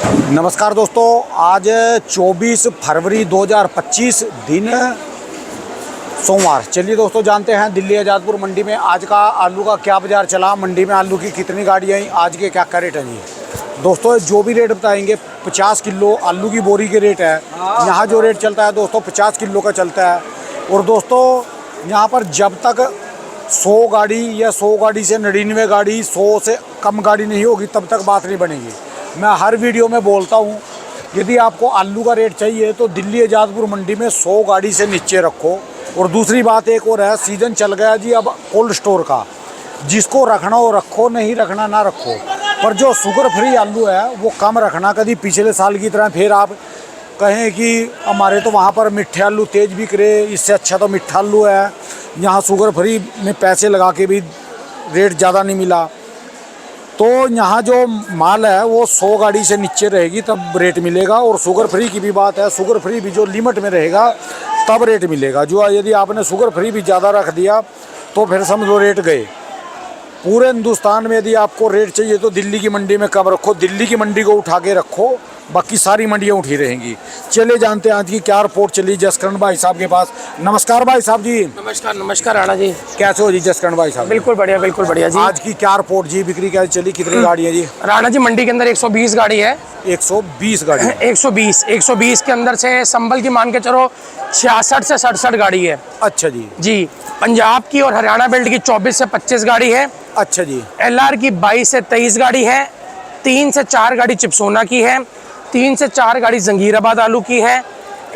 नमस्कार दोस्तों, आज 24 फरवरी 2025 दिन सोमवार। चलिए दोस्तों, जानते हैं दिल्ली आज़ादपुर मंडी में आज का आलू का क्या बाज़ार चला, मंडी में आलू की कितनी गाड़ियाँ आई, आज के क्या क्या रेट हैं जी। दोस्तों जो भी रेट बताएंगे 50 किलो आलू की बोरी के रेट है। यहाँ जो रेट चलता है दोस्तों 50 किलो का चलता है। और दोस्तों यहाँ पर जब तक 100 गाड़ी या 100 गाड़ी से 99 गाड़ी 100 से कम गाड़ी नहीं होगी तब तक बात नहीं बनेगी। मैं हर वीडियो में बोलता हूँ, यदि आपको आलू का रेट चाहिए तो दिल्ली आज़ादपुर मंडी में 100 गाड़ी से नीचे रखो। और दूसरी बात एक और है, सीज़न चल गया जी अब कोल्ड स्टोर का, जिसको रखना हो रखो, नहीं रखना ना रखो। पर जो शुगर फ्री आलू है वो कम रखना, कभी पिछले साल की तरह फिर आप कहें कि हमारे तो वहाँ पर मीठे आलू तेज़ बिक रहे, इससे अच्छा तो मीठा आलू है। यहाँ शुगर फ्री में पैसे लगा के भी रेट ज़्यादा नहीं मिला। तो यहाँ जो माल है वो 100 गाड़ी से नीचे रहेगी तब रेट मिलेगा। और शुगर फ्री की भी बात है, शुगर फ्री भी जो लिमिट में रहेगा तब रेट मिलेगा। जो यदि आपने शुगर फ्री भी ज़्यादा रख दिया तो फिर समझो रेट गए। पूरे हिंदुस्तान में यदि आपको रेट चाहिए तो दिल्ली की मंडी में कम रखो, दिल्ली की मंडी को उठा के रखो, बाकी सारी मंडियाँ उठी रहेंगी। चले जानते हैं आज की क्या रिपोर्ट चली जसकरण भाई साहब के पास। नमस्कार भाई साहब जी। नमस्कार नमस्कार राणा जी, कैसे हो जी जसकरण भाई साहब? बिल्कुल बढ़िया जी। आज की क्या रिपोर्ट जी, बिक्री कैसे चली, कितनी गाड़ी है जी? राणा जी मंडी के अंदर 120 गाड़ी है। 120 गाड़ी? 120 के अंदर से संभल की मान के चलो 66 से 67 गाड़ी है। अच्छा जी। जी, पंजाब की और हरियाणा बेल्ट की 24 से 25 गाड़ी है। अच्छा जी। LR की 22 से 23 गाड़ी है। 3 से 4 गाड़ी चिपसोना की है। 3 से 4 गाड़ी जंगीराबाद आलू की है।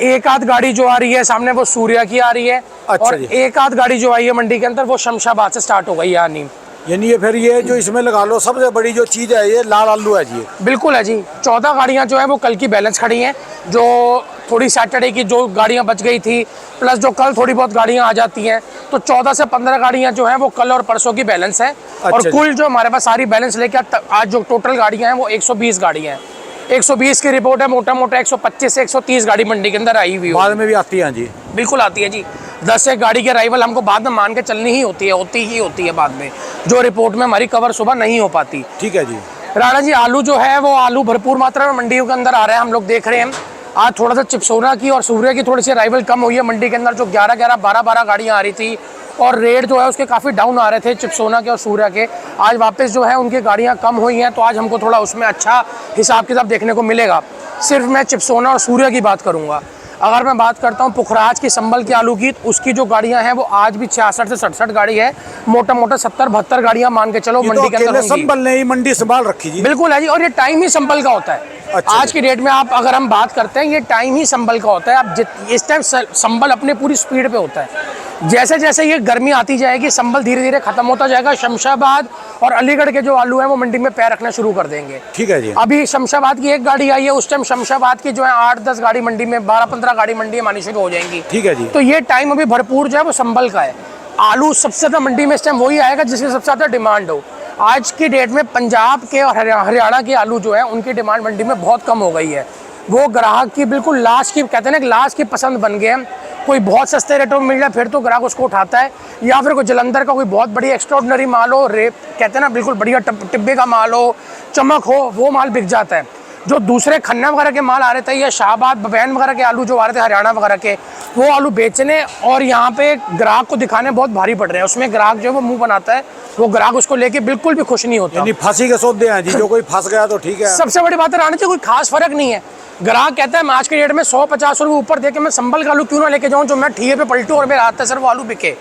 एक आध गाड़ी जो आ रही है सामने वो सूर्या की आ रही है। अच्छा और जी। एक आध गाड़ी जो आई है मंडी के अंदर वो शमशाबाद से स्टार्ट हो गई यानी। यानी ये फिर ये जो इसमें लगा लो सबसे बड़ी जो चीज़ है ये लाल आलू है जी। बिल्कुल है जी। 14 गाड़ियां जो है वो कल की बैलेंस खड़ी हैं, जो थोड़ी सैटरडे की जो गाड़ियां बच गई थी प्लस जो कल थोड़ी बहुत गाड़ियां आ जाती हैं, तो 14 से 15 गाड़ियां जो हैं वो कल और परसों की बैलेंस है। और कुल जो हमारे पास सारी बैलेंस लेकर आज जो टोटल गाड़ियां हैं वो 120 गाड़ियां हैं। 120 की रिपोर्ट है, मोटा मोटा 125 से 130 गाड़ी मंडी के अंदर आई हुई है। बाद में भी आती है जी? बिल्कुल आती है जी। 10 एक गाड़ी की अराइवल हमको बाद में मान के चलनी ही होती है बाद में, जो रिपोर्ट में हमारी कवर सुबह नहीं हो पाती। ठीक है जी। राणा जी आलू जो है वो आलू भरपूर मात्रा में मंडियों के अंदर आ रहा है, हम लोग देख रहे हैं। आज थोड़ा सा चिपसोना की और सूर्य की थोड़ी सी अराइवल कम हुई है मंडी के अंदर, जो 11 12 गाड़ियां आ रही थी और रेट जो है उसके काफ़ी डाउन आ रहे थे चिपसोना के और सूर्य के। आज वापस जो है उनकी गाड़ियां कम हुई हैं, तो आज हमको थोड़ा उसमें अच्छा हिसाब किताब देखने को मिलेगा। सिर्फ मैं चिपसोना और सूर्य की बात करूँगा। अगर मैं बात करता हूँ पुखराज की संभल की आलू की, उसकी जो गाड़ियां हैं वो आज भी 66 से 67 गाड़ी है। मोटा मोटा 70-72 गाड़ियां मान के चलो मंडी के अंदर संभल ने ही मंडी संभाल रखी जी। बिल्कुल है जी, और ये टाइम ही संभल का होता है। अच्छा आज की डेट में आप अगर हम बात करते हैं ये टाइम ही संभल का होता है। अब इस टाइम संभल अपने पूरी स्पीड पे होता है। जैसे जैसे ये गर्मी आती जाएगी संभल धीरे धीरे खत्म होता जाएगा। शमशाबाद और अलीगढ़ के जो आलू हैं वो मंडी में पैर रखना शुरू कर देंगे। ठीक है जी। अभी शमशाबाद की एक गाड़ी आई है, उस टाइम शमशाबाद की जो है 8-10 गाड़ी मंडी में, 12-15 गाड़ी मंडी में आनी शुरू हो जाएंगी। ठीक है जी। तो ये टाइम अभी भरपूर जो है वो संभल का है। आलू सबसे ज़्यादा मंडी में इस टाइम वही आएगा जिसकी सबसे ज़्यादा डिमांड हो। आज की डेट में पंजाब के और हरियाणा के आलू जो है उनकी डिमांड मंडी में बहुत कम हो गई है। वो ग्राहक की बिल्कुल लास्ट की, कहते हैं ना, लास्ट की पसंद बन गए हैं। कोई बहुत सस्ते रेटों में मिल जाए फिर तो ग्राहक उसको उठाता है, या फिर कोई जलंधर का कोई बहुत बड़ी एक्स्ट्राऑर्डिनरी माल हो, रेप कहते हैं ना, बिल्कुल बढ़िया टिब्बे का माल हो, चमक हो, वो माल बिक जाता है। जो दूसरे खन्ना वगैरह के माल आ रहे थे या शाहबाद बबैन वगैरह के आलू जो आ रहे थे हरियाणा वगैरह के, वो आलू बेचने और यहाँ पे ग्राहक को दिखाने बहुत भारी पड़ रहे हैं। उसमें ग्राहक जो है वो मुंह बनाता है, वो ग्राहक उसको लेके बिल्कुल भी खुश नहीं होता। फांसी के सौदे हैं जी, जो कोई फंस गया तो ठीक है। सबसे बड़ी बात है राणा जी, कोई खास फर्क नहीं है। ग्राहक कहता है मैं आज के डेट में 100-50 रुपये ऊपर देके मैं संभल का आलू क्यों ना लेके जाऊँ, जो मैं ठिये पे पलटूँ और मेरे हाथ से सर वो आलू बिके।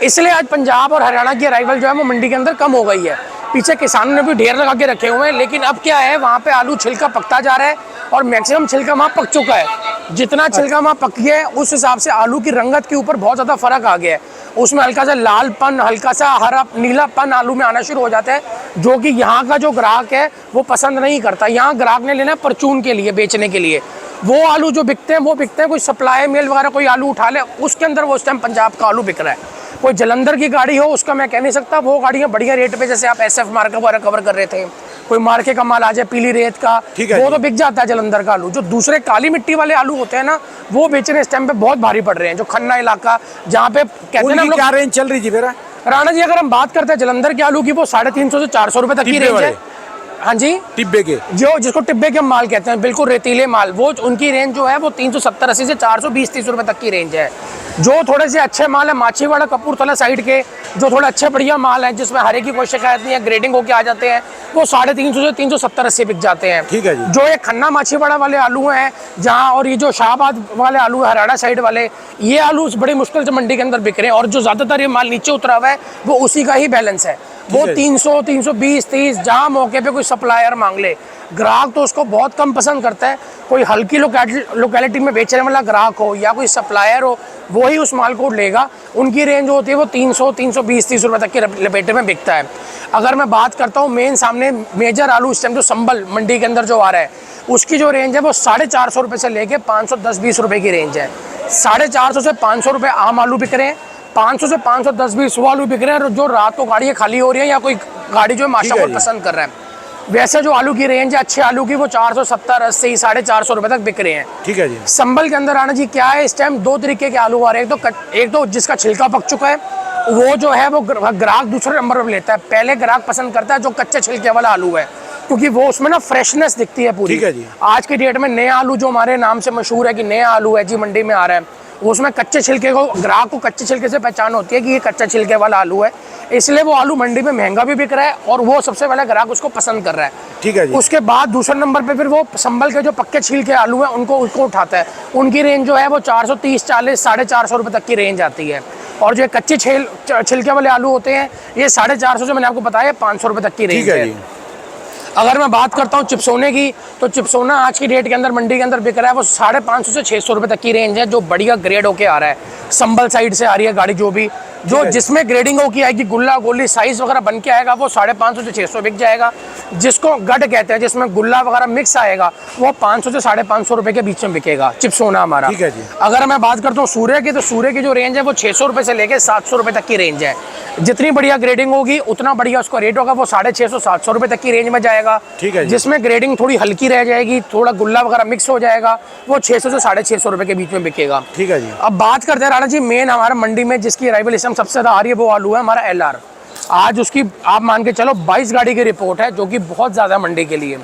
इसलिए आज पंजाब और हरियाणा की अराइवल जो है वो मंडी के अंदर कम हो गई है। पीछे किसानों ने भी ढेर लगा के रखे हुए हैं, लेकिन अब क्या है, वहाँ पे आलू छिलका पकता जा रहा है और मैक्सिमम छिलका वहाँ पक चुका है। जितना छिलका वहाँ पक गया है उस हिसाब से आलू की रंगत के ऊपर बहुत ज़्यादा फर्क आ गया है। उसमें हल्का सा लालपन, हल्का सा हरा नीलापन आलू में आना शुरू हो जाता है, जो कि यहाँ का जो ग्राहक है वो पसंद नहीं करता। यहाँ ग्राहक ने लेना है परचून के लिए, बेचने के लिए। वो आलू जो बिकते हैं वो बिकते हैं, कोई सप्लाई मेल वगैरह कोई आलू उठा ले उसके अंदर वो उस टाइम पंजाब का आलू बिक रहा है। कोई जलंधर की गाड़ी हो उसका मैं कह नहीं सकता, वो गाड़ियाँ बढ़िया रेट पे, जैसे आप SF मार्केट वगैरह कवर कर रहे थे, कोई मार्के का माल आ जाए पीली रेत का, वो तो बिक जाता है जलंधर का आलू। जो दूसरे काली मिट्टी वाले आलू होते हैं ना, वो बेचने इस टाइम पे बहुत भारी पड़ रहे हैं। जो खन्ना इलाका जहाँ पे कहते हैं ना, क्या रेंज चल रही जी मेरा राणा जी, अगर हम बात करते हैं जलंधर के आलू की, वो 350 से 400 रुपए तक की रेंज है। हाँ जी, टिब्बे के जो जिसको टिब्बे के माल कहते हैं, बिल्कुल रेतीले माल, वो उनकी रेंज जो है वो 370-80 से 420-30 रुपए तक की रेंज है। जो थोड़े से अच्छे माल है माछीवाड़ा कपूरथला साइड के, जो थोड़े अच्छे बढ़िया माल है जिसमें हरे की कोई शिकायत नहीं है, ग्रेडिंग होके आ जाते हैं, वो 350 से 370-80 बिक जाते हैं। ठीक है जी। जो ये खन्ना माछीवाड़ा वाले आलू हैं जहाँ, और ये जो शाहबाद वाले आलू है हरियाणा साइड वाले, ये आलू बड़ी मुश्किल से मंडी के अंदर बिक रहे हैं। और जो ज्यादातर ये माल नीचे उतरा हुआ है वो उसी का ही बैलेंस है। वो 300, 320, 30 जहाँ मौके पे कोई सप्लायर मांग ले, ग्राहक तो उसको बहुत कम पसंद करता है। कोई हल्की लोकेलिटी में बेचने वाला ग्राहक हो या कोई सप्लायर हो, वो ही उस माल को लेगा। उनकी रेंज होती है वो 300, 320, 30 रुपए तक के लपेटे में बिकता है। अगर मैं बात करता हूँ मेन सामने मेजर आलू इस टाइम जो संबल मंडी के अंदर जो आ रहा है, उसकी जो रेंज है वो 450 रुपये से लेके 510-20 रुपये की रेंज है। 450 से 500 रुपये आम आलू बिक रहे हैं, 500 से 510-20 वो आलू बिक रहे हैं जो रात को गाड़ियाँ खाली हो रही हैं या कोई गाड़ी जो है माशाल्लाह पसंद कर रहा है। वैसे जो आलू की रेंज है अच्छे आलू की वो 470, 80, 450 रुपए तक बिक रहे हैं। ठीक है जी। संबल के अंदर आना जी क्या है, इस टाइम दो तरीके के आलू आ रहे हैं। एक तो जिसका छिलका पक चुका है, वो जो है वो ग्राहक दूसरे नंबर पर लेता है। पहले ग्राहक पसंद करता है जो कच्चे छिलके वाला आलू है, क्योंकि वो उसमें ना फ्रेशनेस दिखती है पूरी। ठीक है जी। आज के डेट में नया आलू जो हमारे नाम से मशहूर है कि नया आलू है जी मंडी में आ रहा है, उसमें कच्चे छिलके को, ग्राहक को कच्चे छिलके से पहचान होती है कि ये कच्चा छिलके वाला आलू है, इसलिए वो आलू मंडी में महंगा भी बिक रहा है और वो सबसे पहले ग्राहक उसको पसंद कर रहा है। ठीक है जी। उसके बाद दूसरे नंबर पे फिर वो संबल के जो पक्के छिलके आलू हैं उनको उठाता है। उनकी रेंज जो है वो 430, 40, 450 रुपये तक की रेंज आती है। और जो कच्चे छिलके वाले आलू होते हैं ये 450 से, मैंने आपको बताया, 500 रुपये तक की रेंज है। अगर मैं बात करता हूँ चिप्सोने की, तो चिप्सोना आज की डेट के अंदर मंडी के अंदर बिक रहा है वो 550 से 600 रुपये तक की रेंज है, जो बढ़िया ग्रेड होके आ रहा है। संबल साइड से आ रही है गाड़ी जो जिसमें ग्रेडिंग होके आएगी, गुल्ला गोली साइज वगैरह बन के आएगा, वो 550 से 600 बिक जाएगा। जिसको गड कहते हैं, जिसमें गुल्ला वगैरह मिक्स आएगा, वो 500 से 550 रुपये के बीच में बिकेगा चिप्सोना हमारा। ठीक है जी। अगर मैं बात करता हूँ सूर्य की, तो सूर्य की जो रेंज है वो 600 रुपये से लेके 700 रुपये तक की रेंज है। जितनी बढ़िया ग्रेडिंग होगी उतना बढ़िया उसका रेट होगा, वो 650, 700 रुपये तक की रेंज में जाएगा। ठीक है। जिसमें ग्रेडिंग थोड़ी हल्की रह जाएगी, थोड़ा गुल्ला वगैरह मिक्स हो जाएगा, वो 600 से 650 रुपये के बीच में बिकेगा। ठीक है जी। अब बात करते हैं राणा जी मेन हमारा मंडी में जिसकी अराइवल इस टाइम सबसे ज़्यादा आ रही है, वो आलू है हमारा LR। आज उसकी आप मान के चलो 22 गाड़ी की रिपोर्ट है, जो कि बहुत ज़्यादा मंडी के लिए।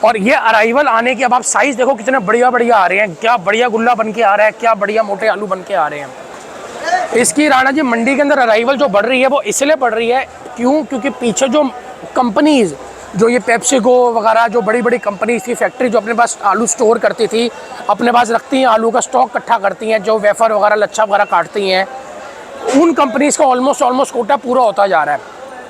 और ये अराइवल आने की, अब आप साइज़ देखो कितने बढ़िया बढ़िया आ रहे हैं, क्या बढ़िया गुल्ला बन के आ रहा है, क्या बढ़िया मोटे आलू बन के आ रहे हैं। इसकी राणा जी मंडी के अंदर अराइवल जो बढ़ रही है वो इसलिए बढ़ रही है, क्योंकि पीछे जो कंपनीज, जो ये पेप्सिको वगैरह जो बड़ी बड़ी कंपनीज थी, फैक्ट्री जो अपने पास आलू स्टोर करती थी, अपने पास रखती हैं, आलू का स्टॉक इकट्ठा करती हैं, जो वेफर वगैरह लच्छा वगैरह काटती हैं, उन कंपनीज का ऑलमोस्ट कोटा पूरा होता जा रहा है।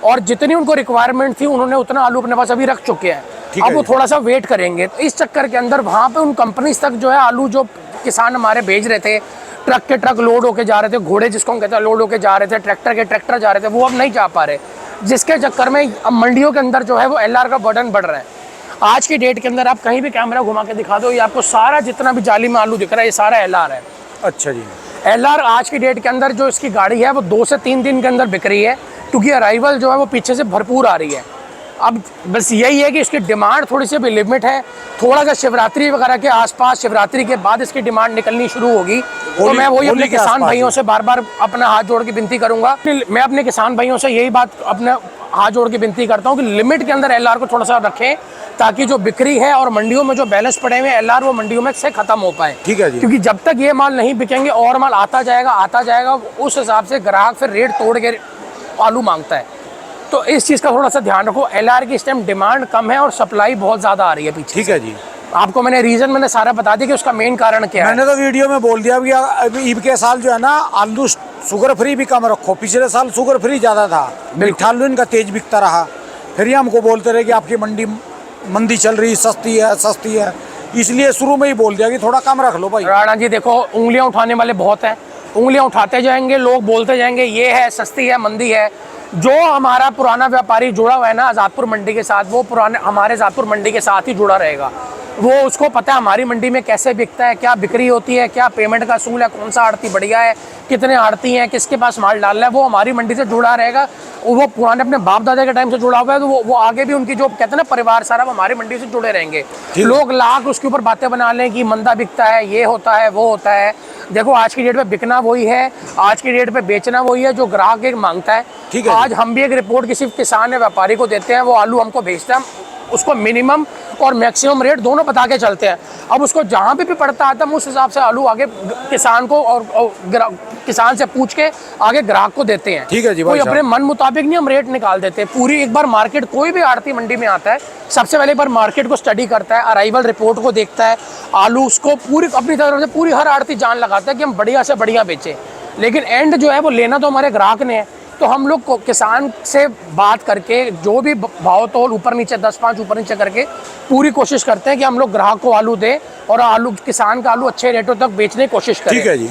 और जितनी उनको रिक्वायरमेंट थी उन्होंने उतना आलू अपने पास अभी रख चुके हैं। अब वो थोड़ा सा वेट करेंगे, तो इस चक्कर के अंदर वहाँ पे उन कंपनीज तक जो है आलू जो किसान हमारे भेज रहे थे, ट्रक के ट्रक लोड होके जा रहे थे, घोड़े जिसको हम कहते हैं लोड होके जा रहे थे, ट्रैक्टर के ट्रैक्टर जा रहे थे, वो अब नहीं जा पा रहे, जिसके चक्कर में अब मंडियों के अंदर जो है वो LR का बर्डन बढ़ रहा है। आज की डेट के अंदर आप कहीं भी कैमरा घुमा के दिखा दो, ये आपको सारा जितना भी जाली में आलू दिख रहा है ये सारा LR है। अच्छा जी। LR आज की डेट के अंदर जो इसकी गाड़ी है वो 2 से 3 दिन के अंदर बिक रही है, क्योंकि अराइवल जो है वो पीछे से भरपूर आ रही है। अब बस यही है कि इसकी डिमांड थोड़ी सी भी लिमिट है, थोड़ा सा शिवरात्रि वगैरह के आसपास, शिवरात्रि के बाद इसकी डिमांड निकलनी शुरू होगी। तो मैं वही अपने किसान भाइयों से बार बार अपना हाथ जोड़ के विनती करूंगा, मैं अपने किसान भाइयों से यही बात अपने हाथ जोड़ के विनती करता हूँ कि लिमिट के अंदर LR को थोड़ा सा रखें, ताकि जो बिक्री है और मंडियों में जो बैलेंस पड़े हुए LR वो मंडियों में से खत्म हो पाए। ठीक है जी। क्योंकि जब तक ये माल नहीं बिकेंगे और माल आता जाएगा, उस हिसाब से ग्राहक फिर रेट तोड़ के आलू मांगता है। तो इस चीज़ का थोड़ा सा ध्यान रखो। LR की इस टाइम डिमांड कम है और सप्लाई बहुत ज़्यादा आ रही है पीछे। ठीक है जी। आपको मैंने सारा बता दिया कि उसका मेन कारण क्या है। मैंने तो वीडियो में बोल दिया कि अभी ईद के साल जो है ना आलू शुगर फ्री भी कम रखो। पिछले साल शुगर फ्री ज़्यादा था, मीठा आलू इनका तेज बिकता रहा, फिर ये हमको बोलते रहे कि आपकी मंडी मंदी चल रही, सस्ती है, इसलिए शुरू में ही बोल दिया कि थोड़ा कम रख लो भाई। राणा जी देखो, उंगलियां उठाने वाले बहुत हैं, उंगलियां उठाते जाएंगे, लोग बोलते जाएंगे ये है, सस्ती है, मंदी है। जो हमारा पुराना व्यापारी जुड़ा हुआ है ना आज़ादपुर मंडी के साथ, वो पुराने हमारे आज़ादपुर मंडी के साथ ही जुड़ा रहेगा। वो उसको पता है हमारी मंडी में कैसे बिकता है, क्या बिक्री होती है, क्या पेमेंट का असूल है, कौन सा आड़ती बढ़िया है, कितने आड़ती हैं, किसके पास माल डालना है, वो हमारी मंडी से जुड़ा रहेगा। वो पुराने अपने बाप दादा के टाइम से जुड़ा हुआ है, तो वो आगे भी उनकी जो कहते हैं ना परिवार सारा, वो हमारी मंडी से जुड़े रहेंगे। लोग लाख उसके ऊपर बातें बना लें कि मंदा बिकता है, ये होता है, वो होता है। देखो आज की डेट पे बिकना वही है, आज की डेट पे बेचना वही है जो ग्राहक एक मांगता है। आज हम भी एक रिपोर्ट किसी किसान या व्यापारी को देते हैं, वो आलू हमको भेजता है, उसको मिनिमम और मैक्सिमम रेट दोनों बता के चलते हैं। अब उसको जहाँ पे भी पड़ता है हम उस हिसाब से आलू आगे किसान को और किसान से पूछ के आगे ग्राहक को देते हैं। ठीक है जी भाई कोई साहब। अपने मन मुताबिक नहीं हम रेट निकाल देते। पूरी एक बार मार्केट, कोई भी आड़ती मंडी में आता है सबसे पहले एक बार मार्केट को स्टडी करता है, अराइवल रिपोर्ट को देखता है, आलू उसको पूरी अपनी तरफ से पूरी हर आड़ती जान लगाता है कि हम बढ़िया से बढ़िया बेचें। लेकिन एंड जो है वो लेना तो हमारे ग्राहक ने है। तो हम लोग को किसान से बात करके जो भी भाव तोल ऊपर नीचे 10-5 ऊपर नीचे करके पूरी कोशिश करते हैं कि हम लोग ग्राहक को आलू दें और आलू किसान का आलू अच्छे रेटों तक बेचने की कोशिश करें। ठीक है जी।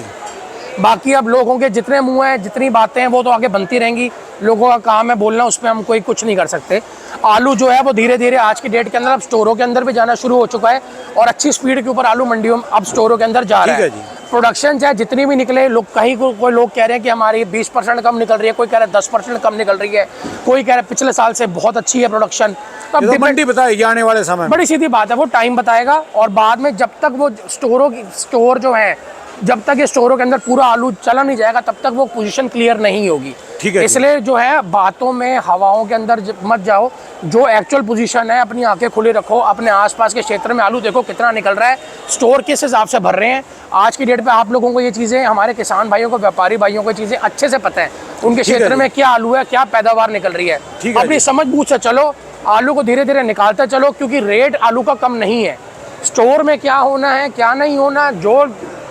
बाकी अब लोगों के जितने मुंह हैं, जितनी बातें हैं वो तो आगे बनती रहेंगी। लोगों का काम है बोलना, उस पर हम कोई कुछ नहीं कर सकते। आलू जो है वो धीरे धीरे आज की डेट के अंदर अब स्टोरों के अंदर भी जाना शुरू हो चुका है और अच्छी स्पीड के ऊपर आलू मंडियों में अब स्टोरों के अंदर जा रहा है। ठीक है जी। प्रोडक्शन चाहे जितनी भी निकले, लोग कहीं कोई लोग कह रहे हैं कि हमारी 20% कम निकल रही है, कोई कह रहा है 10% कम निकल रही है, कोई कह रहा है पिछले साल से बहुत अच्छी है प्रोडक्शन। ये तो मंडी बताएगी आने वाले समय में। बड़ी सीधी बात है, वो टाइम बताएगा। और बाद में जब तक वो स्टोर जो है, जब तक ये स्टोरों के अंदर पूरा आलू चला नहीं जाएगा तब तक वो पोजीशन क्लियर नहीं होगी। ठीक है। इसलिए जो है बातों में, हवाओं के अंदर मत जाओ। जो एक्चुअल पोजीशन है अपनी आंखें खुली रखो, अपने आसपास के क्षेत्र में आलू देखो कितना निकल रहा है, स्टोर किस हिसाब से भर रहे हैं। आज की डेट पे आप लोगों को ये चीज़ें, हमारे किसान भाइयों को, व्यापारी भाइयों को चीज़ें अच्छे से पता है उनके क्षेत्र में क्या आलू है, क्या पैदावार निकल रही है। अपनी समझ बूझ से चलो, आलू को धीरे धीरे निकालते चलो, क्योंकि रेट आलू का कम नहीं है। स्टोर में क्या होना है क्या नहीं होना, जो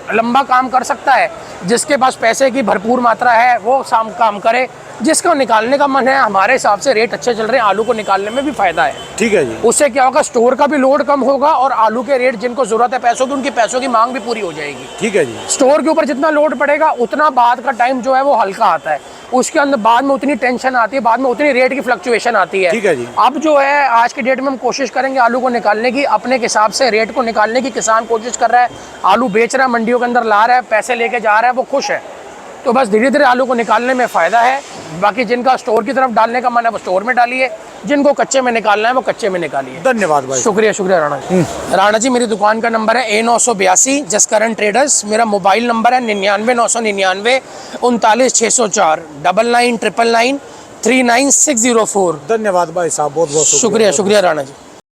लंबा काम कर सकता है, जिसके पास पैसे की भरपूर मात्रा है वो काम करे। जिसको निकालने का मन है, हमारे हिसाब से रेट अच्छे चल रहे हैं, आलू को निकालने में भी फायदा है। ठीक है जी। उससे क्या होगा, स्टोर का भी लोड कम होगा और आलू के रेट जिनको जरूरत है पैसों की, उनकी पैसों की मांग भी पूरी हो जाएगी। ठीक है जी। स्टोर के ऊपर जितना लोड पड़ेगा उतना बाद का टाइम जो है वो हल्का आता है, उसके अंदर बाद में उतनी टेंशन आती है, बाद में उतनी रेट की फ्लक्चुएशन आती है। ठीक है जी। अब जो है आज की डेट में हम कोशिश करेंगे आलू को निकालने की, अपने हिसाब से रेट को निकालने की। किसान कोशिश कर रहा है, आलू बेच रहा है, मंडियों के अंदर ला रहा है, पैसे लेके जा रहा है, वो खुश है। तो बस धीरे धीरे आलू को निकालने में फ़ायदा है। बाकी जिनका स्टोर की तरफ डालने का मन है वो स्टोर में डालिए, जिनको कच्चे में निकालना है वो कच्चे में निकालिए। धन्यवाद भाई। शुक्रिया शुक्रिया राणा जी। राणा जी, मेरी दुकान का नंबर है A982 जसकरण ट्रेडर्स। मेरा मोबाइल नंबर है 99 999 39 604 99 999 39604। धन्यवाद भाई साहब, बहुत बहुत शुक्रिया शुक्रिया राणा जी।